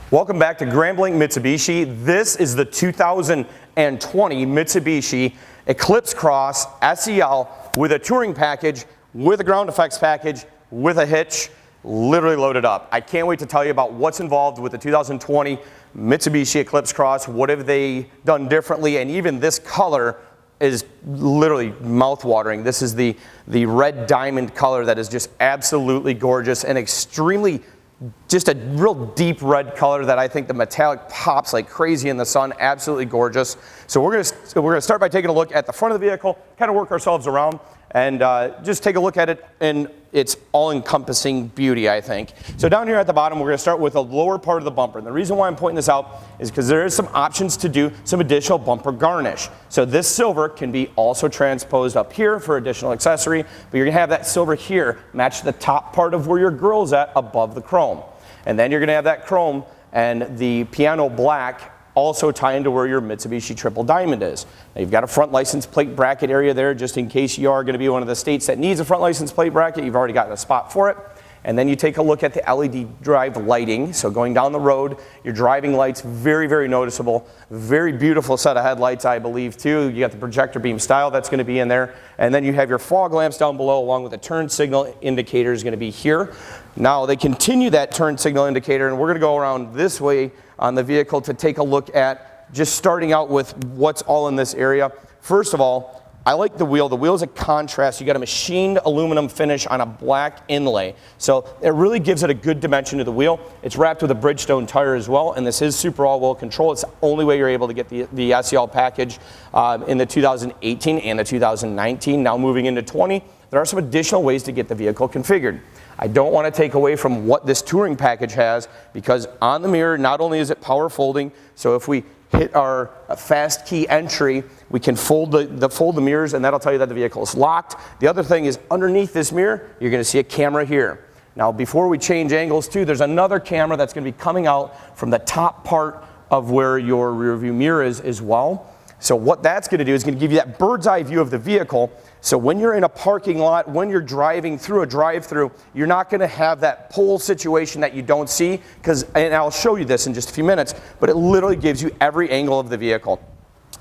Welcome back to Grambling Mitsubishi. This is the 2020 Mitsubishi Eclipse Cross SEL with a touring package, with a ground effects package, with a hitch, literally loaded up. I can't wait to tell you about what's involved with the 2020 Mitsubishi Eclipse Cross. What have they done differently? And even this color is literally mouth-watering. This is the red diamond color that is just absolutely gorgeous and extremely, just a real deep red color that I think the metallic pops like crazy in the sun. Absolutely gorgeous. So we're gonna start by taking a look at the front of the vehicle, kind of work ourselves around, and just take a look at it in its all-encompassing beauty, I think. So down here at the bottom, we're gonna start with the lower part of the bumper. And the reason why I'm pointing this out is because there is some options to do some additional bumper garnish. So this silver can be also transposed up here for additional accessory, but you're gonna have that silver here match the top part of where your grill's at above the chrome. And then you're gonna have that chrome and the piano black also tie into where your Mitsubishi triple diamond is. Now you've got a front license plate bracket area there just in case you are going to be one of the states that needs a front license plate bracket. You've already got a spot for it. And then you take a look at the LED drive lighting. So going down the road, your driving lights, very, very noticeable. Very beautiful set of headlights, I believe, too. You got the projector beam style that's going to be in there. And then you have your fog lamps down below along with the turn signal indicator is going to be here. Now they continue that turn signal indicator, and we're going to go around this way on the vehicle to take a look at just starting out with what's all in this area. First of all, I like the wheel. The wheel is a contrast. You got a machined aluminum finish on a black inlay. So it really gives it a good dimension to the wheel. It's wrapped with a Bridgestone tire as well, and this is super all-wheel control. It's the only way you're able to get the SEL package in the 2018 and the 2019. Now moving into 20, there are some additional ways to get the vehicle configured. I don't want to take away from what this touring package has, because on the mirror, not only is it power folding, so if we hit our fast key entry, we can fold the mirrors, and that'll tell you that the vehicle is locked. The other thing is underneath this mirror, you're going to see a camera here. Now before we change angles too, there's another camera that's going to be coming out from the top part of where your rear view mirror is as well. So what that's going to do is going to give you that bird's eye view of the vehicle. So when you're in a parking lot, when you're driving through a drive-through, you're not going to have that pull situation that you don't see, and I'll show you this in just a few minutes, but it literally gives you every angle of the vehicle.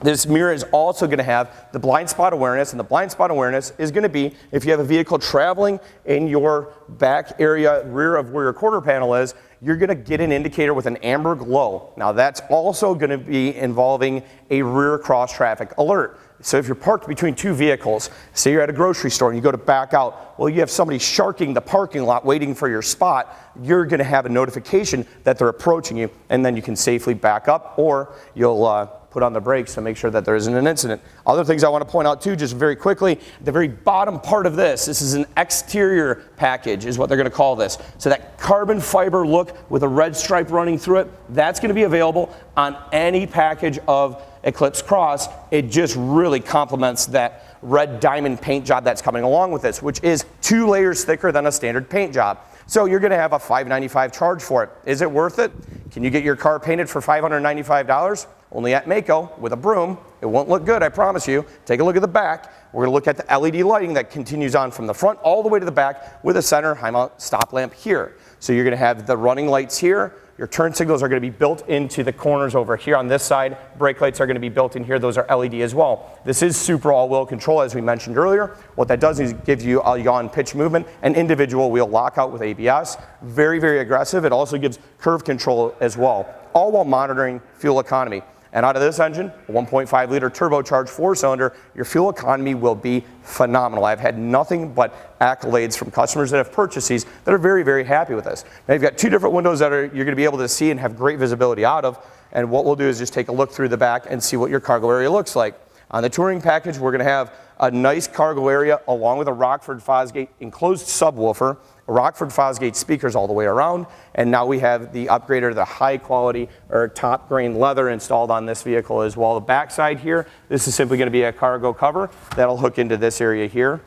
This mirror is also going to have the blind spot awareness, and the blind spot awareness is going to be if you have a vehicle traveling in your back area, rear of where your quarter panel is, you're going to get an indicator with an amber glow. Now that's also going to be involving a rear cross traffic alert. So if you're parked between two vehicles, say you're at a grocery store and you go to back out, well, you have somebody sharking the parking lot waiting for your spot, you're going to have a notification that they're approaching you, and then you can safely back up, or you'll put on the brakes to make sure that there isn't an incident. Other things I want to point out too, just very quickly, the very bottom part of this is an exterior package is what they're going to call this. So that carbon fiber look with a red stripe running through it, that's going to be available on any package of Eclipse Cross. It just really complements that red diamond paint job that's coming along with this, which is 2 layers thicker than a standard paint job. So you're going to have a $595 charge for it. Is it worth it? Can you get your car painted for $595? Only at Mako with a broom. It won't look good, I promise you. Take a look at the back. We're going to look at the LED lighting that continues on from the front all the way to the back with a center high mount stop lamp here. So you're going to have the running lights here. Your turn signals are going to be built into the corners over here on this side. Brake lights are going to be built in here. Those are LED as well. This is super all-wheel control, as we mentioned earlier. What that does is it gives you a yaw and pitch movement and individual wheel lockout with ABS. Very, very aggressive. It also gives curve control as well, all while monitoring fuel economy. And out of this engine, a 1.5 liter turbocharged 4-cylinder, your fuel economy will be phenomenal. I've had nothing but accolades from customers that have purchased these that are very, very happy with this. Now you've got 2 different windows that you're going to be able to see and have great visibility out of. And what we'll do is just take a look through the back and see what your cargo area looks like. On the touring package, we're going to have a nice cargo area along with a Rockford Fosgate enclosed subwoofer, Rockford Fosgate speakers all the way around, and now we have the upgrader, the high quality or top grain leather installed on this vehicle as well. The backside here, this is simply going to be a cargo cover that'll hook into this area here.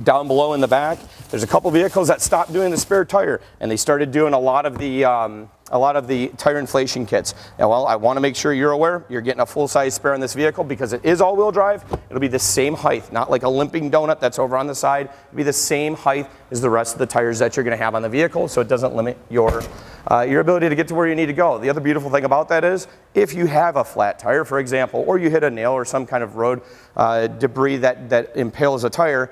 Down below in the back, there's a couple vehicles that stopped doing the spare tire, and they started doing a lot of the a lot of the tire inflation kits. Now, well, I want to make sure you're aware you're getting a full-size spare on this vehicle because it is all-wheel drive. It'll be the same height, not like a limping donut that's over on the side. It'll be the same height as the rest of the tires that you're going to have on the vehicle, so it doesn't limit your ability to get to where you need to go. The other beautiful thing about that is if you have a flat tire, for example, or you hit a nail or some kind of road debris that impales a tire,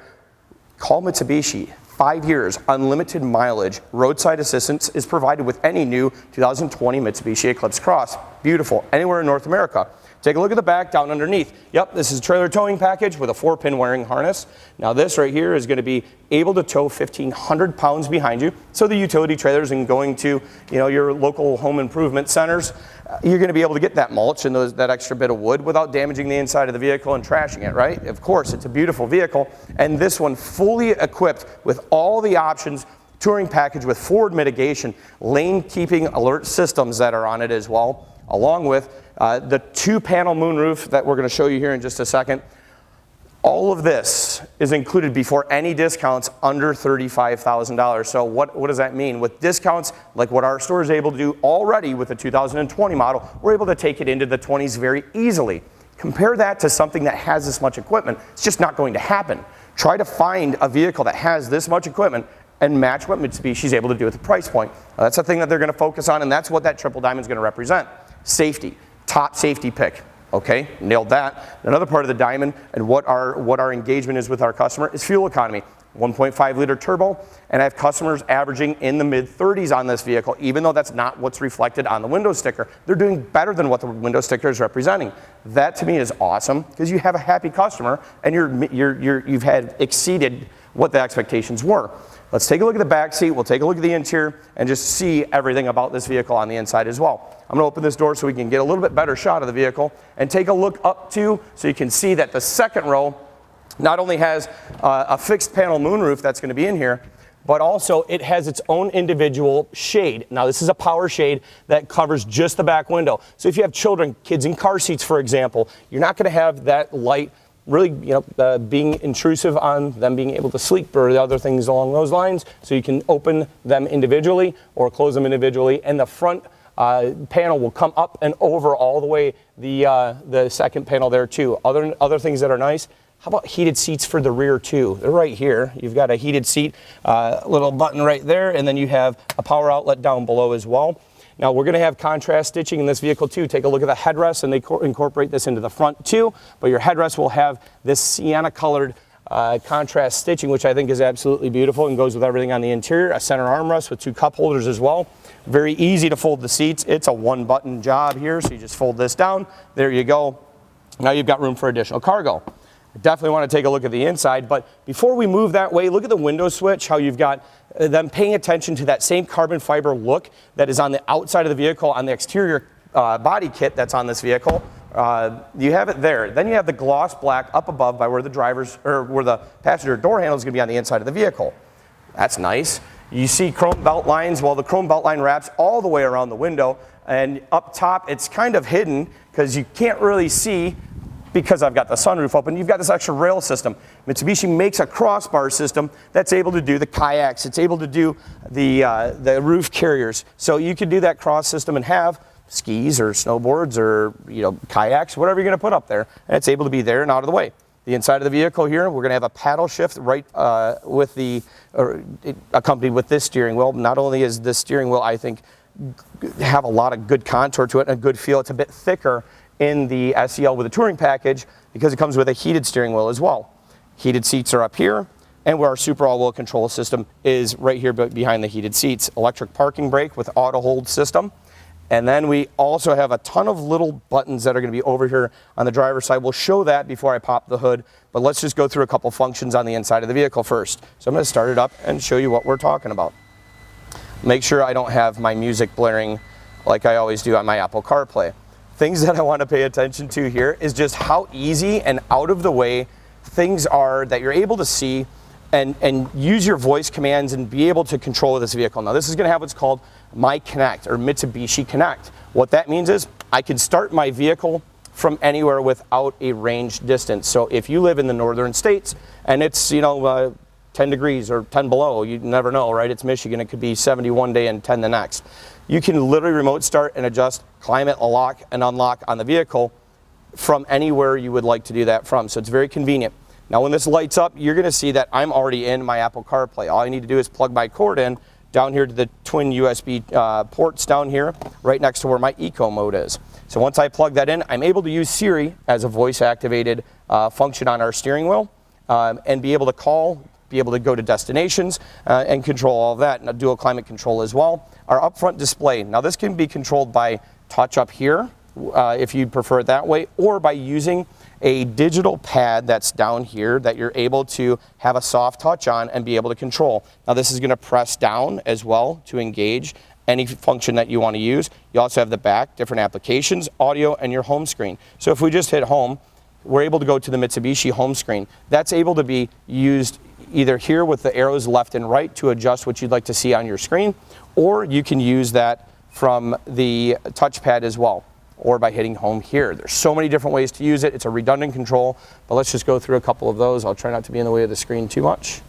call Mitsubishi. 5 years, unlimited mileage, roadside assistance is provided with any new 2020 Mitsubishi Eclipse Cross. Beautiful, anywhere in North America. Take a look at the back, down underneath. Yep, this is a trailer towing package with a 4-pin wiring harness. Now this right here is going to be able to tow 1,500 pounds behind you. So the utility trailers and going to your local home improvement centers, you're going to be able to get that mulch and that extra bit of wood without damaging the inside of the vehicle and trashing it, right? Of course, it's a beautiful vehicle. And this one fully equipped with all the options, touring package with forward mitigation, lane keeping alert systems that are on it as well, along with the 2-panel moonroof that we're going to show you here in just a second. All of this is included before any discounts under $35,000. So what does that mean? With discounts like what our store is able to do already with the 2020 model, we're able to take it into the 20s very easily. Compare that to something that has this much equipment. It's just not going to happen. Try to find a vehicle that has this much equipment and match what Mitsubishi is able to do at the price point. Now, that's the thing that they're going to focus on, and that's what that triple diamond is going to represent. Safety, top safety pick. Okay, nailed that. Another part of the diamond and what our engagement is with our customer is fuel economy. 1.5 liter turbo, and I have customers averaging in the mid-30s on this vehicle, even though that's not what's reflected on the window sticker. They're doing better than what the window sticker is representing. That to me is awesome because you have a happy customer and you've had exceeded what the expectations were. Let's take a look at the back seat. We'll take a look at the interior and just see everything about this vehicle on the inside as well. I'm going to open this door so we can get a little bit better shot of the vehicle and take a look up to so you can see that the second row not only has a fixed panel moonroof that's going to be in here, but also it has its own individual shade. Now this is a power shade that covers just the back window. So if you have children, kids in car seats, for example, you're not going to have that light really being intrusive on them being able to sleep or the other things along those lines. So you can open them individually or close them individually, and the front panel will come up and over all the way the second panel there too. Other things that are nice. How about heated seats for the rear too? They're right here. You've got a heated seat, little button right there, and then you have a power outlet down below as well. Now we're going to have contrast stitching in this vehicle too. Take a look at the headrest, and they incorporate this into the front too. But your headrest will have this sienna colored contrast stitching, which I think is absolutely beautiful and goes with everything on the interior. A center armrest with 2 cup holders as well. Very easy to fold the seats. It's a 1-button job here, so you just fold this down. There you go. Now you've got room for additional cargo. Definitely want to take a look at the inside, but before we move that way, look at the window switch, how you've got them paying attention to that same carbon fiber look that is on the outside of the vehicle on the exterior body kit that's on this vehicle. You have it there. Then you have the gloss black up above by where the passenger door handle is going to be on the inside of the vehicle. That's nice. You see chrome belt lines. Well, the chrome belt line wraps all the way around the window, and up top it's kind of hidden because you can't really see because I've got the sunroof open. You've got this extra rail system. Mitsubishi makes a crossbar system that's able to do the kayaks. It's able to do the roof carriers. So you could do that cross system and have skis or snowboards or kayaks, whatever you're going to put up there, and it's able to be there and out of the way. The inside of the vehicle here, we're going to have a paddle shift right accompanied with this steering wheel. Not only is this steering wheel, I think, have a lot of good contour to it and a good feel. It's a bit thicker in the SEL with a touring package because it comes with a heated steering wheel as well. Heated seats are up here, and where our super all-wheel control system is right here behind the heated seats. Electric parking brake with auto hold system. And then we also have a ton of little buttons that are going to be over here on the driver's side. We'll show that before I pop the hood, but let's just go through a couple functions on the inside of the vehicle first. So I'm going to start it up and show you what we're talking about. Make sure I don't have my music blaring like I always do on my Apple CarPlay. Things that I want to pay attention to here is just how easy and out of the way things are that you're able to see and use your voice commands and be able to control this vehicle. Now this is going to have what's called My Connect or Mitsubishi Connect. What that means is I can start my vehicle from anywhere without a range distance. So if you live in the northern states and it's 10 degrees or 10 below. You never know, right? It's Michigan. It could be 70 one day and 10 the next. You can literally remote start and adjust climate, lock, and unlock on the vehicle from anywhere you would like to do that from. So it's very convenient. Now when this lights up, you're going to see that I'm already in my Apple CarPlay. All I need to do is plug my cord in down here to the twin USB ports down here, right next to where my Eco mode is. So once I plug that in, I'm able to use Siri as a voice-activated function on our steering wheel and be able to call, be able to go to destinations and control all of that, and a dual climate control as well. Our up-front display, now this can be controlled by touch up here, if you prefer it that way, or by using a digital pad that's down here that you're able to have a soft touch on and be able to control. Now this is going to press down as well to engage any function that you want to use. You also have the back, different applications, audio, and your home screen. So if we just hit home, we're able to go to the Mitsubishi home screen. That's able to be used either here with the arrows left and right to adjust what you'd like to see on your screen, or you can use that from the touchpad as well, or by hitting home here. There's so many different ways to use it. It's a redundant control, but let's just go through a couple of those. I'll try not to be in the way of the screen too much.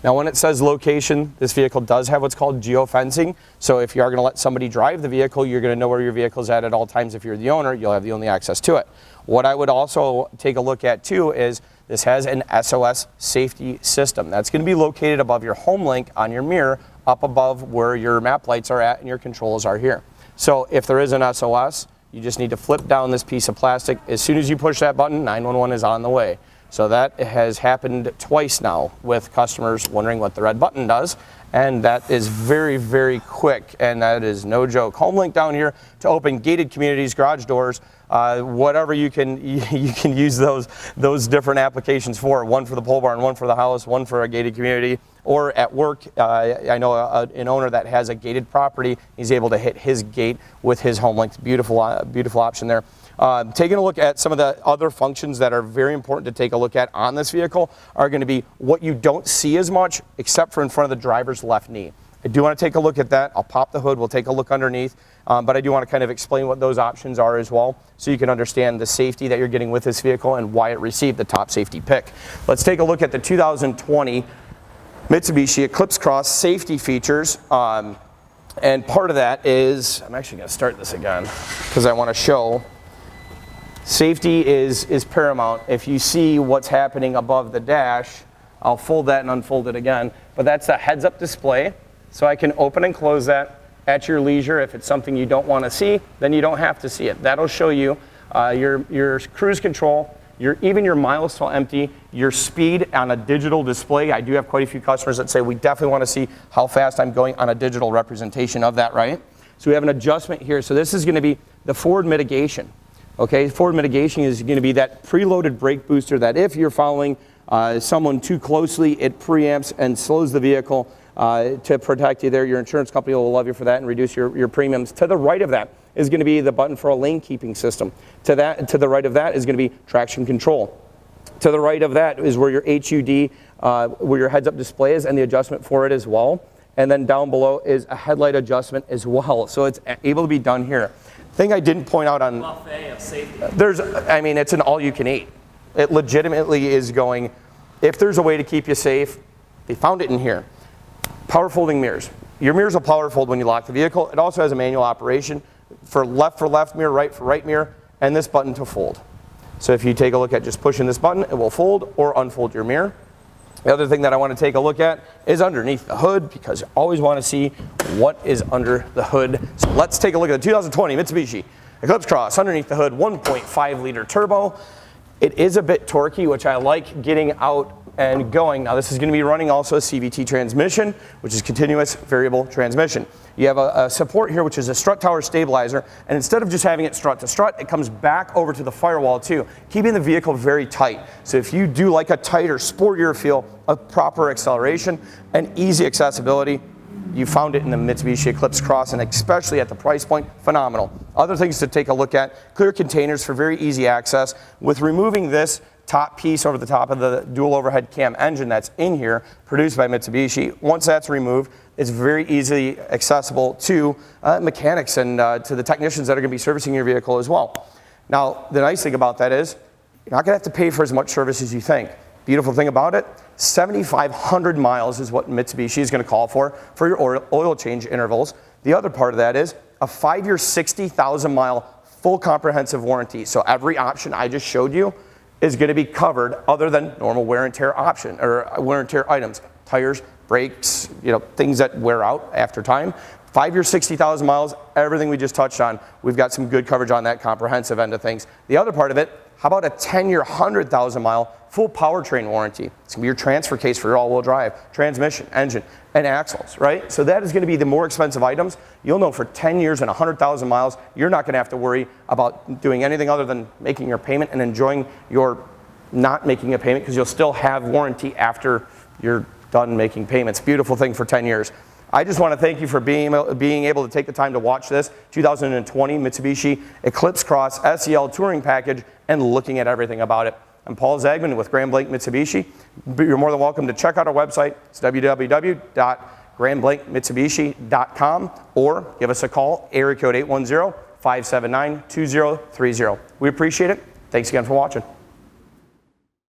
Now when it says location, this vehicle does have what's called geofencing. So if you are going to let somebody drive the vehicle, you're going to know where your vehicle's at all times. If you're the owner, you'll have the only access to it. What I would also take a look at too is this has an SOS safety system. That's going to be located above your home link on your mirror, up above where your map lights are at and your controls are here. So if there is an SOS, you just need to flip down this piece of plastic. As soon as you push that button, 911 is on the way. So that has happened twice now with customers wondering what the red button does, and that is very, very quick, and that is no joke. Home link down here to open gated communities, garage doors, whatever you can use those different applications for. One for the pole barn, one for the house, one for a gated community, or at work. I know an owner that has a gated property. He's able to hit his gate with his home link. Beautiful, beautiful option there. Taking a look at some of the other functions that are very important to take a look at on this vehicle are going to be what you don't see as much, except for in front of the driver's left knee. I do want to take a look at that. I'll pop the hood. We'll take a look underneath. But I do want to kind of explain what those options are as well, so you can understand the safety that you're getting with this vehicle and why it received the top safety pick. Let's take a look at the 2020 Mitsubishi Eclipse Cross safety features. And part of that is, I'm actually going to start this again because I want to show safety is paramount. If you see what's happening above the dash, I'll fold that and unfold it again, but that's a heads-up display, so I can open and close that at your leisure. If it's something you don't want to see, then you don't have to see it. That'll show you your cruise control, even your miles till empty, your speed on a digital display. I do have quite a few customers that say we definitely want to see how fast I'm going on a digital representation of that, right? So we have an adjustment here. So this is going to be the forward mitigation. Okay, forward mitigation is going to be that preloaded brake booster that if you're following someone too closely, it preamps and slows the vehicle to protect you there. Your insurance company will love you for that and reduce your premiums. To the right of that is going to be the button for a lane keeping system. To the right of that is going to be traction control. To the right of that is where your HUD, where your heads-up display is, and the adjustment for it as well. And then down below is a headlight adjustment as well. So it's able to be done here. Thing I didn't point out on buffet of safety. It's an all-you-can-eat. It legitimately is going. If there's a way to keep you safe, they found it in here. Power folding mirrors. Your mirrors will power fold when you lock the vehicle. It also has a manual operation for left mirror, right for right mirror, and this button to fold. So if you take a look at just pushing this button, it will fold or unfold your mirror. The other thing that I want to take a look at is underneath the hood, because you always want to see what is under the hood. So let's take a look at the 2020 Mitsubishi Eclipse Cross. Underneath the hood, 1.5 liter turbo. It is a bit torquey, which I like getting out and going. Now this is going to be running also a CVT transmission, which is continuous variable transmission. You have a support here, which is a strut tower stabilizer, and instead of just having it strut to strut, it comes back over to the firewall too, keeping the vehicle very tight. So if you do like a tighter, sportier feel, a proper acceleration, and easy accessibility, you found it in the Mitsubishi Eclipse Cross, and especially at the price point, phenomenal. Other things to take a look at: clear containers for very easy access. With removing this top piece over the top of the dual overhead cam engine that's in here, produced by Mitsubishi, once that's removed, it's very easily accessible to mechanics and to the technicians that are going to be servicing your vehicle as well. Now, the nice thing about that is You're not going to have to pay for as much service as you think. Beautiful thing about it, 7,500 miles is what Mitsubishi is going to call for your oil change intervals. The other part of that is a 5-year, 60,000 mile full comprehensive warranty. So every option I just showed you is going to be covered other than normal wear and tear option or wear and tear items, tires, brakes, things that wear out after time. 5-year, 60,000 miles, everything we just touched on, we've got some good coverage on that comprehensive end of things. The other part of it, how about a 10-year, 100,000 mile full powertrain warranty? It's gonna be your transfer case for your all-wheel drive, transmission, engine, and axles, right? So that is gonna be the more expensive items. You'll know for 10 years and 100,000 miles, you're not gonna have to worry about doing anything other than making your payment and enjoying your not making a payment, because you'll still have warranty after you're done making payments. Beautiful thing for 10 years. I just want to thank you for being able to take the time to watch this 2020 Mitsubishi Eclipse Cross SEL Touring Package and looking at everything about it. I'm Paul Zagman with Graham Blank Mitsubishi. You're more than welcome to check out our website. It's www.grahamblankmitsubishi.com, or give us a call, area code 810-579-2030. We appreciate it. Thanks again for watching.